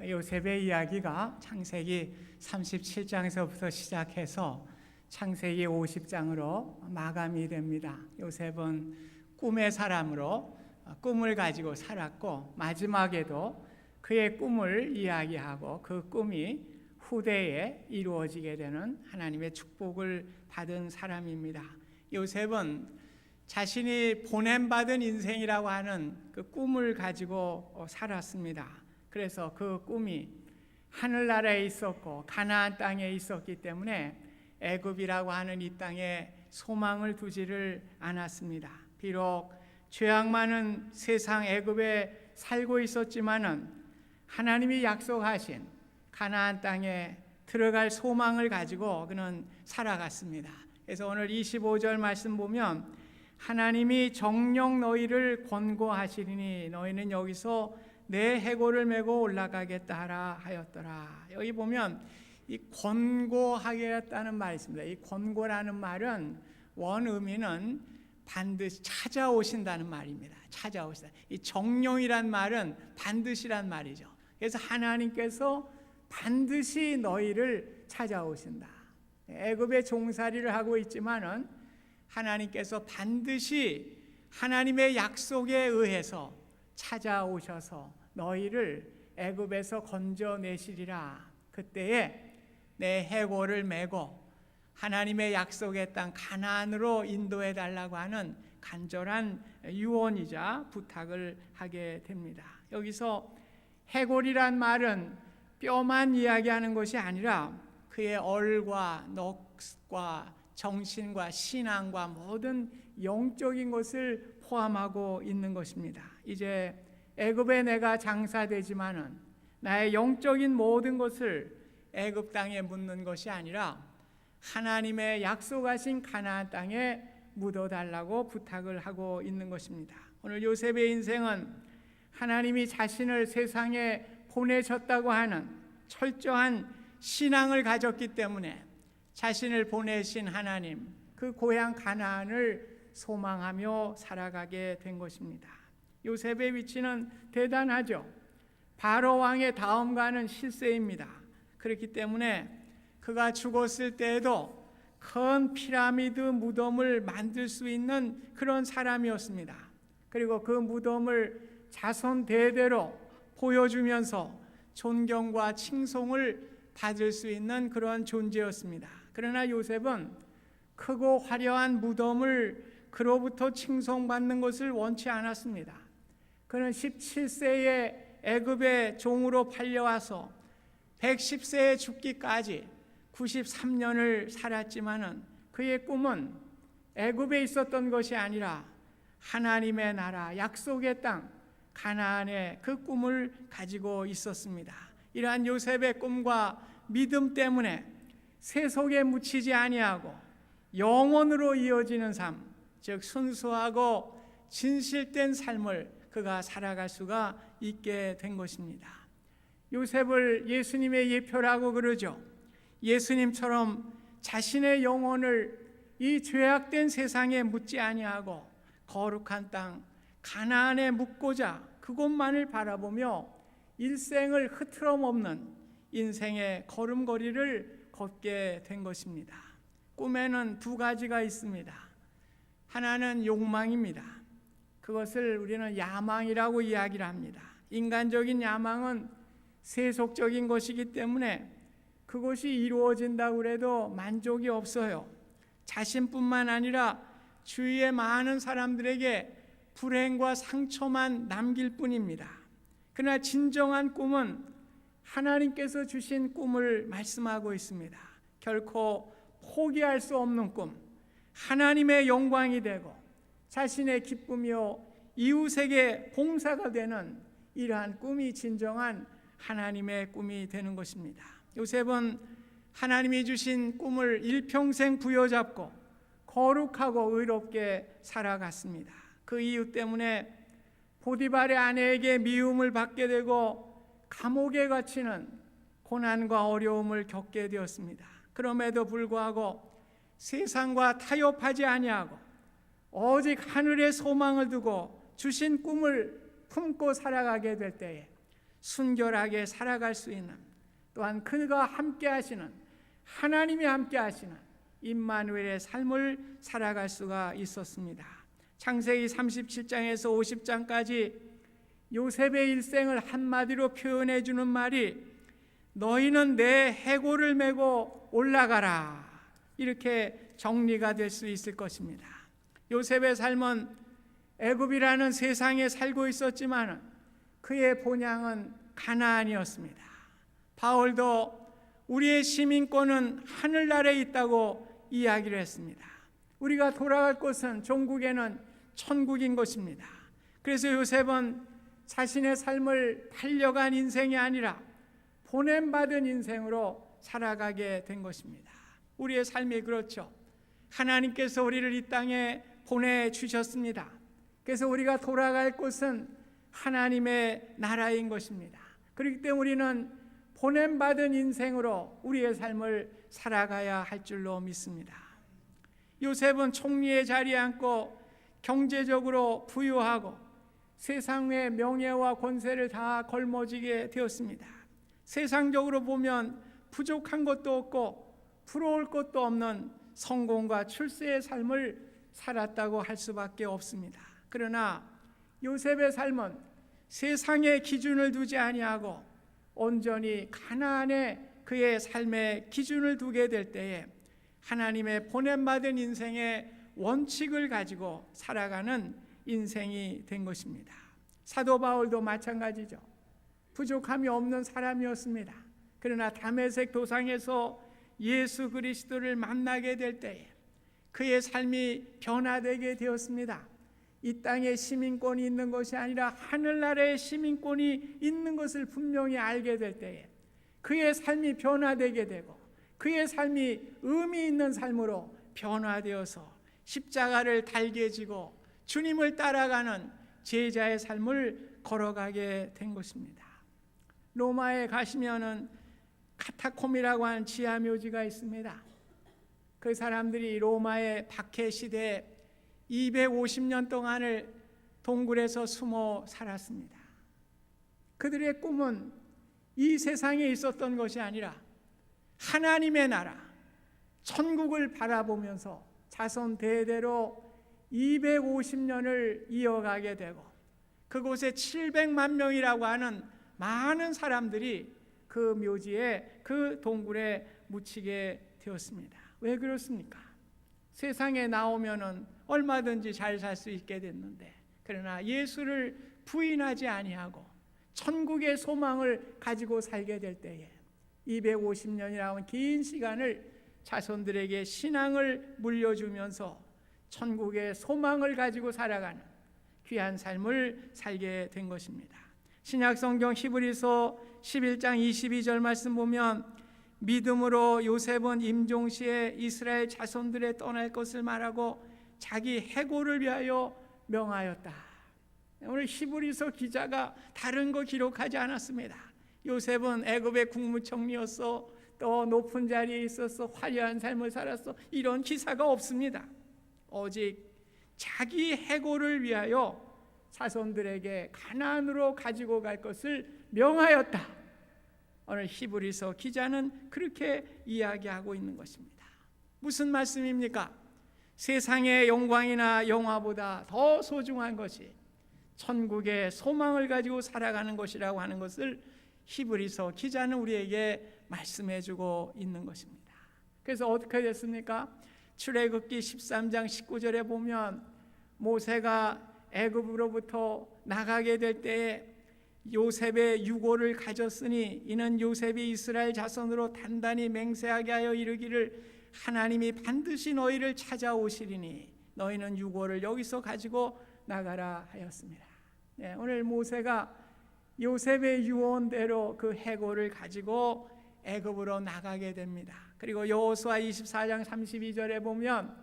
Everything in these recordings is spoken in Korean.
요셉의 이야기가 창세기 37장에서부터 시작해서 창세기 50장으로 마감이 됩니다. 요셉은 꿈의 사람으로 꿈을 가지고 살았고, 마지막에도 그의 꿈을 이야기하고 그 꿈이 후대에 이루어지게 되는 하나님의 축복을 받은 사람입니다. 요셉은 자신이 보냄받은 인생이라고 하는 그 꿈을 가지고 살았습니다. 그래서 그 꿈이 하늘나라에 있었고 가나안 땅에 있었기 때문에 애굽이라고 하는 이 땅에 소망을 두지를 않았습니다. 비록 죄악 많은 세상 애굽에 살고 있었지만은 하나님이 약속하신 가나안 땅에 들어갈 소망을 가지고 그는 살아갔습니다. 그래서 오늘 25절 말씀 보면 하나님이 정녕 너희를 권고하시리니 너희는 여기서 내 해골을 메고 올라가겠다 하라 하였더라. 여기 보면 이 권고하겠다는 말이 있습니다. 이 권고라는 말은 원 의미는 반드시 찾아오신다는 말입니다. 찾아오시다. 이 정령이란 말은 반드시란 말이죠. 그래서 하나님께서 반드시 너희를 찾아오신다. 애굽의 종살이를 하고 있지만은 하나님께서 반드시 하나님의 약속에 의해서 찾아오셔서 너희를 애굽에서 건져내시리라. 그때에 내 해골을 메고 하나님의 약속의 땅 가나안으로 인도해 달라고 하는 간절한 유언이자 부탁을 하게 됩니다. 여기서 해골이란 말은 뼈만 이야기하는 것이 아니라 그의 얼과 넋과 정신과 신앙과 모든 영적인 것을 포함하고 있는 것입니다. 이제 애굽에 내가 장사되지만은 나의 영적인 모든 것을 애굽 땅에 묻는 것이 아니라 하나님의 약속하신 가나안 땅에 묻어달라고 부탁을 하고 있는 것입니다. 오늘 요셉의 인생은 하나님이 자신을 세상에 보내셨다고 하는 철저한 신앙을 가졌기 때문에 자신을 보내신 하나님, 그 고향 가나안을 소망하며 살아가게 된 것입니다. 요셉의 위치는 대단하죠. 바로 왕의 다음가는 실세입니다. 그렇기 때문에 그가 죽었을 때에도 큰 피라미드 무덤을 만들 수 있는 그런 사람이었습니다. 그리고 그 무덤을 자손 대대로 보여주면서 존경과 칭송을 받을 수 있는 그런 존재였습니다. 그러나 요셉은 크고 화려한 무덤을 그로부터 칭송받는 것을 원치 않았습니다. 그는 17세에 애굽의 종으로 팔려와서 110세에 죽기까지 93년을 살았지만은 그의 꿈은 애굽에 있었던 것이 아니라 하나님의 나라, 약속의 땅 가나안의 그 꿈을 가지고 있었습니다. 이러한 요셉의 꿈과 믿음 때문에 세속에 묻히지 아니하고 영원으로 이어지는 삶, 즉 순수하고 진실된 삶을 그가 살아갈 수가 있게 된 것입니다. 요셉을 예수님의 예표라고 그러죠. 예수님처럼 자신의 영혼을 이 죄악된 세상에 묻지 아니하고 거룩한 땅 가나안에 묻고자 그곳만을 바라보며 일생을 흐트럼 없는 인생의 걸음걸이를 걷게 된 것입니다. 꿈에는 두 가지가 있습니다. 하나는 욕망입니다. 그것을 우리는 야망이라고 이야기를 합니다. 인간적인 야망은 세속적인 것이기 때문에 그것이 이루어진다고 해도 만족이 없어요. 자신뿐만 아니라 주위의 많은 사람들에게 불행과 상처만 남길 뿐입니다. 그러나 진정한 꿈은 하나님께서 주신 꿈을 말씀하고 있습니다. 결코 포기할 수 없는 꿈, 하나님의 영광이 되고 자신의 기쁨이요 이웃에게 봉사가 되는 이러한 꿈이 진정한 하나님의 꿈이 되는 것입니다. 요셉은 하나님이 주신 꿈을 일평생 부여잡고 거룩하고 의롭게 살아갔습니다. 그 이유 때문에 보디발의 아내에게 미움을 받게 되고 감옥에 갇히는 고난과 어려움을 겪게 되었습니다. 그럼에도 불구하고 세상과 타협하지 아니하고 오직 하늘의 소망을 두고 주신 꿈을 품고 살아가게 될 때에 순결하게 살아갈 수 있는, 또한 그가 함께 하시는, 하나님이 함께 하시는 임마누엘의 삶을 살아갈 수가 있었습니다. 창세기 37장에서 50장까지 요셉의 일생을 한마디로 표현해 주는 말이 너희는 내 해골을 메고 올라가라, 이렇게 정리가 될 수 있을 것입니다. 요셉의 삶은 애굽이라는 세상에 살고 있었지만 그의 본향은 가나안이었습니다. 바울도 우리의 시민권은 하늘나라에 있다고 이야기를 했습니다. 우리가 돌아갈 곳은 종국에는 천국인 것입니다. 그래서 요셉은 자신의 삶을 팔려간 인생이 아니라 보냄받은 인생으로 살아가게 된 것입니다. 우리의 삶이 그렇죠. 하나님께서 우리를 이 땅에 보내주셨습니다. 그래서 우리가 돌아갈 곳은 하나님의 나라인 것입니다. 그렇기 때문에 우리는 보냄받은 인생으로 우리의 삶을 살아가야 할 줄로 믿습니다. 요셉은 총리의 자리에 앉고 경제적으로 부유하고 세상의 명예와 권세를 다 걸머쥐게 되었습니다. 세상적으로 보면 부족한 것도 없고 부러울 것도 없는 성공과 출세의 삶을 살았다고 할 수밖에 없습니다. 그러나 요셉의 삶은 세상의 기준을 두지 아니하고 온전히 가나안에 그의 삶의 기준을 두게 될 때에 하나님의 보냄받은 인생의 원칙을 가지고 살아가는 인생이 된 것입니다. 사도 바울도 마찬가지죠. 부족함이 없는 사람이었습니다. 그러나 다메섹 도상에서 예수 그리스도를 만나게 될 때에 그의 삶이 변화되게 되었습니다. 이 땅에 시민권이 있는 것이 아니라 하늘나라의 시민권이 있는 것을 분명히 알게 될 때에 그의 삶이 변화되게 되고 그의 삶이 의미 있는 삶으로 변화되어서 십자가를 달게 지고 주님을 따라가는 제자의 삶을 걸어가게 된 것입니다. 로마에 가시면은 카타콤이라고 하는 지하 묘지가 있습니다. 그 사람들이 로마의 박해 시대에 250년 동안을 동굴에서 숨어 살았습니다. 그들의 꿈은 이 세상에 있었던 것이 아니라 하나님의 나라, 천국을 바라보면서 자손 대대로 250년을 이어가게 되고 그곳에 700만 명이라고 하는 많은 사람들이 그 묘지에 그 동굴에 묻히게 되었습니다. 왜 그렇습니까? 세상에 나오면은 얼마든지 잘 살 수 있게 됐는데 그러나 예수를 부인하지 아니하고 천국의 소망을 가지고 살게 될 때에 250년이라는 긴 시간을 자손들에게 신앙을 물려주면서 천국의 소망을 가지고 살아가는 귀한 삶을 살게 된 것입니다. 신약성경 히브리서 11장 22절 말씀 보면 믿음으로 요셉은 임종시에 이스라엘 자손들에 떠날 것을 말하고 자기 해골을 위하여 명하였다. 오늘 히브리서 기자가 다른 거 기록하지 않았습니다. 요셉은 애굽의 국무총리였어, 또 높은 자리에 있어서 화려한 삶을 살았어, 이런 기사가 없습니다. 오직 자기 해골을 위하여 자손들에게 가나안으로 가지고 갈 것을 명하였다. 오늘 히브리서 기자는 그렇게 이야기하고 있는 것입니다. 무슨 말씀입니까? 세상의 영광이나 영화보다 더 소중한 것이 천국의 소망을 가지고 살아가는 것이라고 하는 것을 히브리서 기자는 우리에게 말씀해주고 있는 것입니다. 그래서 어떻게 됐습니까? 출애굽기 13장 19절에 보면 모세가 애굽으로부터 나가게 될 때에 요셉의 유고를 가졌으니 이는 요셉이 이스라엘 자손으로 단단히 맹세하게 하여 이르기를 하나님이 반드시 너희를 찾아오시리니 너희는 유고를 여기서 가지고 나가라 하였습니다. 네, 오늘 모세가 요셉의 유언대로 그 해골을 가지고 애굽으로 나가게 됩니다. 그리고 여호수아 24장 32절에 보면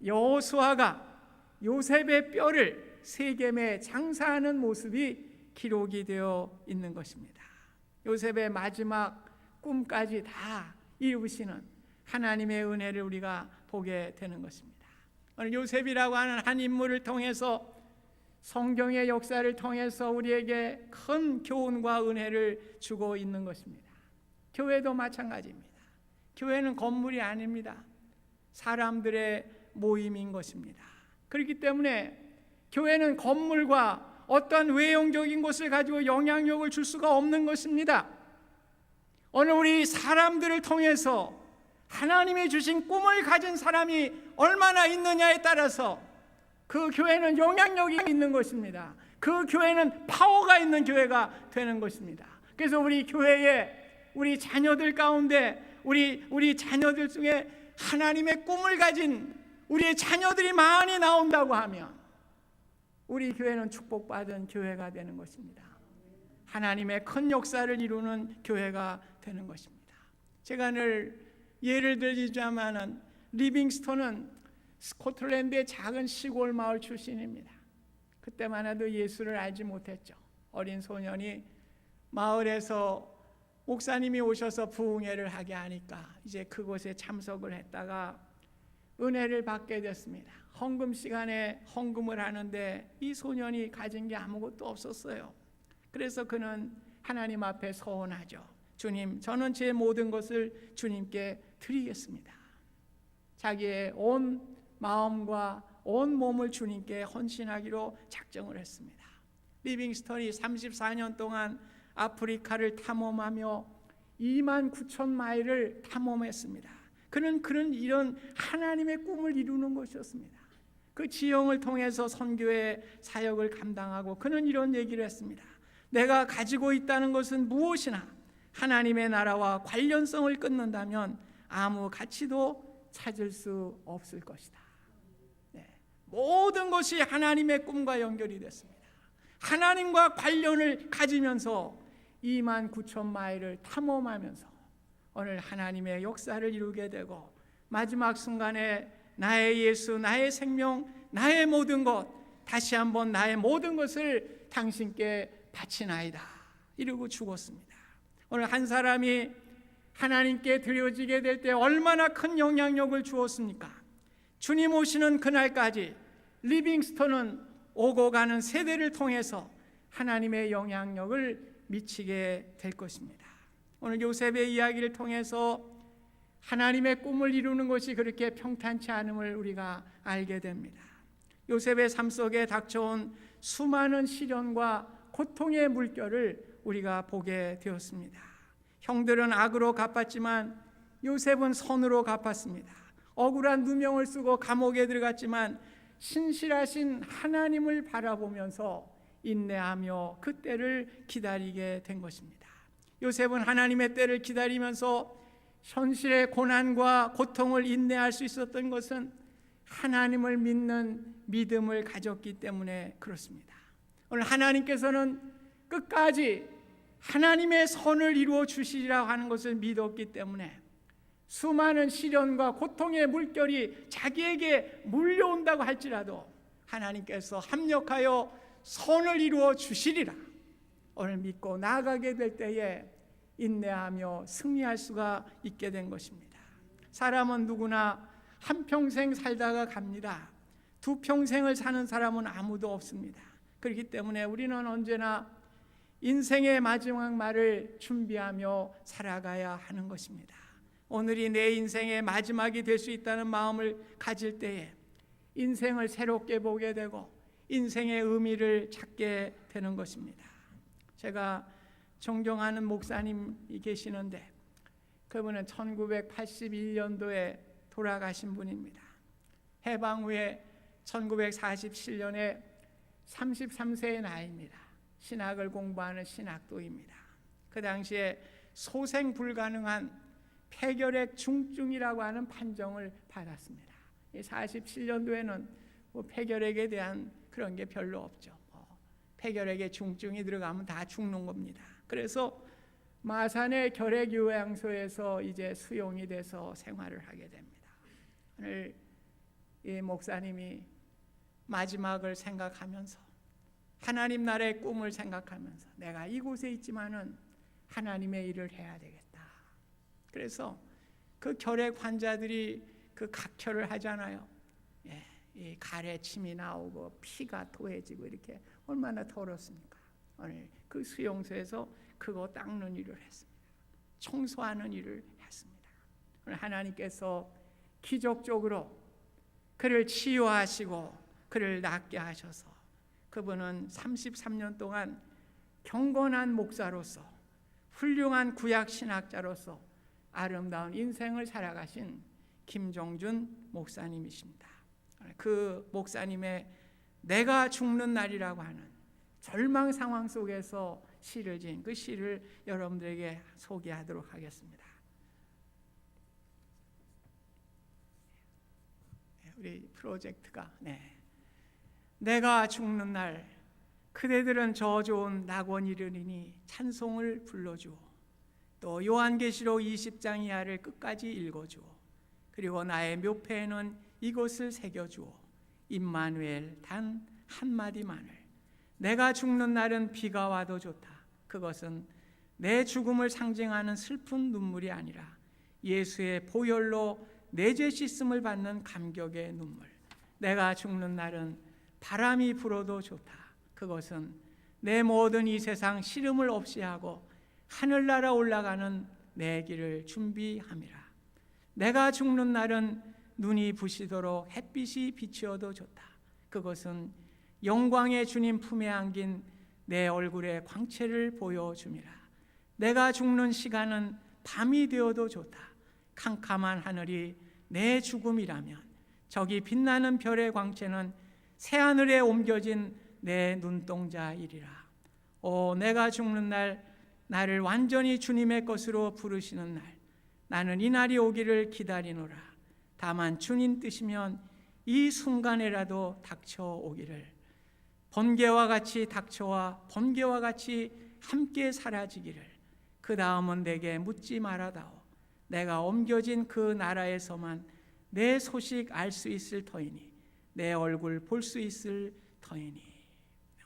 여호수아가 요셉의 뼈를 세겜에 장사하는 모습이 기록이 되어 있는 것입니다. 요셉의 마지막 꿈까지 다 이루시는 하나님의 은혜를 우리가 보게 되는 것입니다. 오늘 요셉이라고 하는 한 인물을 통해서 성경의 역사를 통해서 우리에게 큰 교훈과 은혜를 주고 있는 것입니다. 교회도 마찬가지입니다. 교회는 건물이 아닙니다. 사람들의 모임인 것입니다. 그렇기 때문에 교회는 건물과 어떠한 외형적인 것을 가지고 영향력을 줄 수가 없는 것입니다. 오늘 우리 사람들을 통해서 하나님이 주신 꿈을 가진 사람이 얼마나 있느냐에 따라서 그 교회는 영향력이 있는 것입니다. 그 교회는 파워가 있는 교회가 되는 것입니다. 그래서 우리 교회에 우리 자녀들 가운데 우리 자녀들 중에 하나님의 꿈을 가진 우리의 자녀들이 많이 나온다고 하면 우리 교회는 축복받은 교회가 되는 것입니다. 하나님의 큰 역사를 이루는 교회가 되는 것입니다. 제가 늘 예를 들자면은 리빙스턴은 스코틀랜드의 작은 시골 마을 출신입니다. 그때만 해도 예수를 알지 못했죠. 어린 소년이 마을에서 목사님이 오셔서 부흥회를 하게 하니까 이제 그곳에 참석을 했다가 은혜를 받게 됐습니다. 헌금 시간에 헌금을 하는데 이 소년이 가진 게 아무것도 없었어요. 그래서 그는 하나님 앞에 서원하죠. 주님, 저는 제 모든 것을 주님께 드리겠습니다. 자기의 온 마음과 온 몸을 주님께 헌신하기로 작정을 했습니다. 리빙스턴이 34년 동안 아프리카를 탐험하며 29,000마일을 탐험했습니다. 그는 이런 하나님의 꿈을 이루는 것이었습니다. 그 지형을 통해서 선교의 사역을 감당하고 그는 이런 얘기를 했습니다. 내가 가지고 있다는 것은 무엇이나 하나님의 나라와 관련성을 끊는다면 아무 가치도 찾을 수 없을 것이다. 네. 모든 것이 하나님의 꿈과 연결이 됐습니다. 하나님과 관련을 가지면서 29,000마일을 탐험하면서 오늘 하나님의 역사를 이루게 되고 마지막 순간에 나의 예수, 나의 생명, 나의 모든 것, 다시 한번 나의 모든 것을 당신께 바치나이다 이러고 죽었습니다. 오늘 한 사람이 하나님께 드려지게 될 때 얼마나 큰 영향력을 주었습니까? 주님 오시는 그날까지 리빙스턴은 오고 가는 세대를 통해서 하나님의 영향력을 미치게 될 것입니다. 오늘 요셉의 이야기를 통해서 하나님의 꿈을 이루는 것이 그렇게 평탄치 않음을 우리가 알게 됩니다. 요셉의 삶 속에 닥쳐온 수많은 시련과 고통의 물결을 우리가 보게 되었습니다. 형들은 악으로 갚았지만 요셉은 선으로 갚았습니다. 억울한 누명을 쓰고 감옥에 들어갔지만 신실하신 하나님을 바라보면서 인내하며 그 때를 기다리게 된 것입니다. 요셉은 하나님의 때를 기다리면서 현실의 고난과 고통을 인내할 수 있었던 것은 하나님을 믿는 믿음을 가졌기 때문에 그렇습니다. 오늘 하나님께서는 끝까지 하나님의 선을 이루어 주시리라고 하는 것을 믿었기 때문에 수많은 시련과 고통의 물결이 자기에게 물려온다고 할지라도 하나님께서 합력하여 선을 이루어 주시리라 오늘 믿고 나아가게 될 때에 인내하며 승리할 수가 있게 된 것입니다. 사람은 누구나 한평생 살다가 갑니다. 두 평생을 사는 사람은 아무도 없습니다. 그렇기 때문에 우리는 언제나 인생의 마지막 말을 준비하며 살아가야 하는 것입니다. 오늘이 내 인생의 마지막이 될 수 있다는 마음을 가질 때에 인생을 새롭게 보게 되고 인생의 의미를 찾게 되는 것입니다. 제가 존경하는 목사님이 계시는데 그분은 1981년도에 돌아가신 분입니다. 해방 후에 1947년에 33세의 나이입니다. 신학을 공부하는 신학도입니다. 그 당시에 소생 불가능한 폐결핵 중증이라고 하는 판정을 받았습니다. 47년도에는 폐결핵에 대한 그런 게 별로 없죠. 폐결핵에 중증이 들어가면 다 죽는 겁니다. 그래서 마산의 결핵요양소에서 이제 수용이 돼서 생활을 하게 됩니다. 오늘 이 목사님이 마지막을 생각하면서 하나님 나라의 꿈을 생각하면서 내가 이곳에 있지만은 하나님의 일을 해야 되겠다. 그래서 그 결핵 환자들이 그 각혈을 하잖아요. 이 가래 침이 나오고 피가 토해지고 이렇게 얼마나 더럽습니까? 오늘 그 수용소에서 그거 닦는 일을 했습니다. 청소하는 일을 했습니다. 오늘 하나님께서 기적적으로 그를 치유하시고 그를 낫게 하셔서 그분은 33년 동안 경건한 목사로서 훌륭한 구약 신학자로서 아름다운 인생을 살아가신 김종준 목사님이십니다. 그 목사님의 내가 죽는 날이라고 하는 절망 상황 속에서 시를 지은 그 시를 여러분들에게 소개하도록 하겠습니다. 우리 프로젝트가 내가 죽는 날 그대들은 저 좋은 낙원 이르리니 찬송을 불러주오. 또 요한계시록 20장 이하를 끝까지 읽어주오. 그리고 나의 묘패에는 이것을 새겨주오. 임마누엘 단 한마디만을. 내가 죽는 날은 비가 와도 좋다. 그것은 내 죽음을 상징하는 슬픈 눈물이 아니라 예수의 보혈로 내 죄 씻음을 받는 감격의 눈물. 내가 죽는 날은 바람이 불어도 좋다. 그것은 내 모든 이 세상 시름을 없이 하고 하늘나라 올라가는 내 길을 준비함이라. 내가 죽는 날은 눈이 부시도록 햇빛이 비치어도 좋다. 그것은 영광의 주님 품에 안긴 내 얼굴의 광채를 보여줌이라. 내가 죽는 시간은 밤이 되어도 좋다. 캄캄한 하늘이 내 죽음이라면 저기 빛나는 별의 광채는 새하늘에 옮겨진 내 눈동자이리라. 내가 죽는 날 나를 완전히 주님의 것으로 부르시는 날 나는 이 날이 오기를 기다리노라. 다만 주님 뜻이면 이 순간에라도 닥쳐오기를. 번개와 같이 닥쳐와 번개와 같이 함께 사라지기를. 그 다음은 내게 묻지 말아다오. 내가 옮겨진 그 나라에서만 내 소식 알 수 있을 터이니 내 얼굴 볼 수 있을 터이니.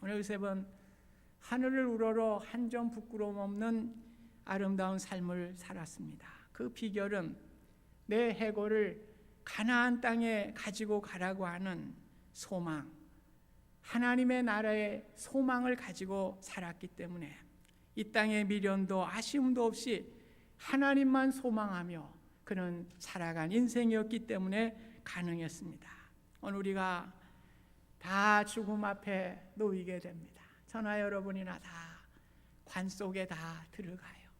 오늘 요셉은 하늘을 우러러 한 점 부끄러움 없는 아름다운 삶을 살았습니다. 그 비결은 내 해골을 가나안 땅에 가지고 가라고 하는 소망, 하나님의 나라의 소망을 가지고 살았기 때문에 이 땅의 미련도 아쉬움도 없이 하나님만 소망하며 그는 살아간 인생이었기 때문에 가능했습니다. 오늘 우리가 다 죽음 앞에 놓이게 됩니다. 저나 여러분이나 다 관 속에 다 들어가요.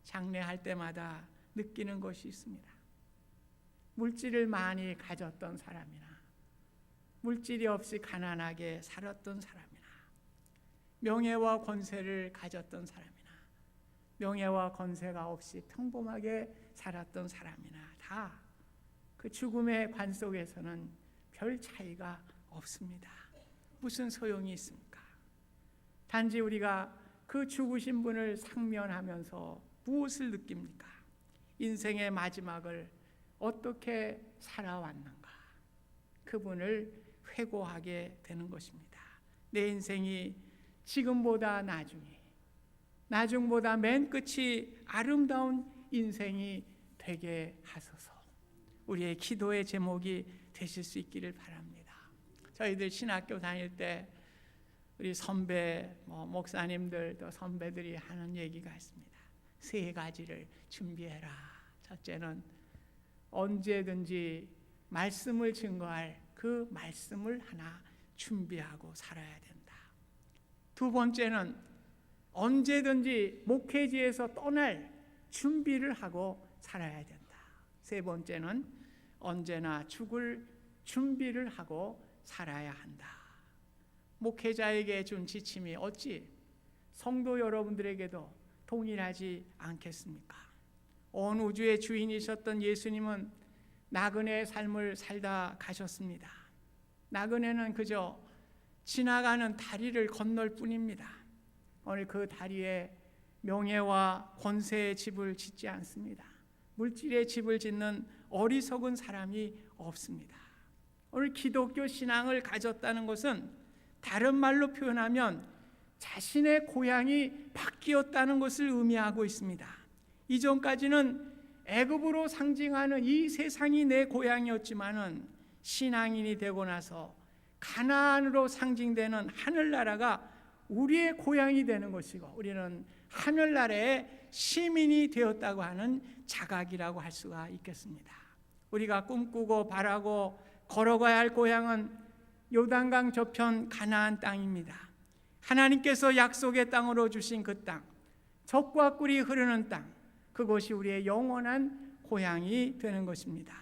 장례할 때마다 느끼는 것이 있습니다. 물질을 많이 가졌던 사람이나 물질이 없이 가난하게 살았던 사람이나 명예와 권세를 가졌던 사람이나 명예와 권세가 없이 평범하게 살았던 사람이나 다 그 죽음의 관 속에서는 별 차이가 없습니다. 무슨 소용이 있습니까? 단지 우리가 그 죽으신 분을 상면하면서 무엇을 느낍니까? 인생의 마지막을 어떻게 살아왔는가? 그분을 회고하게 되는 것입니다. 내 인생이 지금보다 나중보다 맨 끝이 아름다운 인생이 되게 하소서. 우리의 기도의 제목이 되실 수 있기를 바랍니다. 저희들 신학교 다닐 때 우리 선배, 목사님들 또 선배들이 하는 얘기가 있습니다. 3가지를 준비해라. 첫째는 언제든지 말씀을 증거할 그 말씀을 하나 준비하고 살아야 된다. 2번째는 언제든지 목회지에서 떠날 준비를 하고 살아야 된다. 3번째는 언제나 죽을 준비를 하고 살아야 한다. 목회자에게 준 지침이 어찌 성도 여러분들에게도 동일하지 않겠습니까? 온 우주의 주인이셨던 예수님은 나그네의 삶을 살다 가셨습니다. 나그네는 그저 지나가는 다리를 건널 뿐입니다. 오늘 그 다리에 명예와 권세의 집을 짓지 않습니다. 물질의 집을 짓는 어리석은 사람이 없습니다. 오늘 기독교 신앙을 가졌다는 것은 다른 말로 표현하면 자신의 고향이 바뀌었다는 것을 의미하고 있습니다. 이전까지는 애굽으로 상징하는 이 세상이 내 고향이었지만은 신앙인이 되고 나서 가나안으로 상징되는 하늘나라가 우리의 고향이 되는 것이고 우리는 하늘나라의 시민이 되었다고 하는 자각이라고 할 수가 있겠습니다. 우리가 꿈꾸고 바라고 걸어가야 할 고향은 요단강 저편 가나안 땅입니다. 하나님께서 약속의 땅으로 주신 그 땅, 젖과 꿀이 흐르는 땅, 그곳이 우리의 영원한 고향이 되는 것입니다.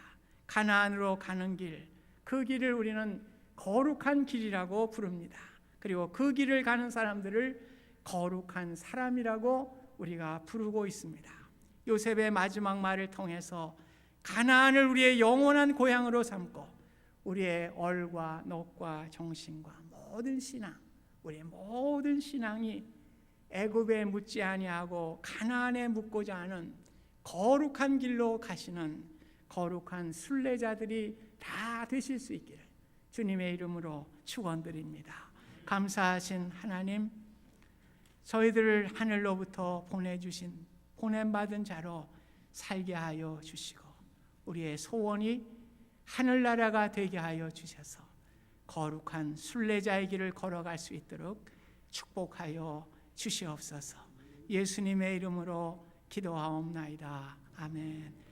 가나안으로 가는 길, 그 길을 우리는 거룩한 길이라고 부릅니다. 그리고 그 길을 가는 사람들을 거룩한 사람이라고 우리가 부르고 있습니다. 요셉의 마지막 말을 통해서 가나안을 우리의 영원한 고향으로 삼고 우리의 얼과 넋과 정신과 모든 신앙, 우리의 모든 신앙이 애굽에 묻지 아니하고 가나안에 묻고자 하는 거룩한 길로 가시는 거룩한 순례자들이 다 되실 수 있기를 주님의 이름으로 축원드립니다. 감사하신 하나님, 저희들을 하늘로부터 보내주신 보냄받은 자로 살게 하여 주시고 우리의 소원이 하늘나라가 되게 하여 주셔서 거룩한 순례자의 길을 걸어갈 수 있도록 축복하여 주시옵소서. 예수님의 이름으로 기도하옵나이다. 아멘.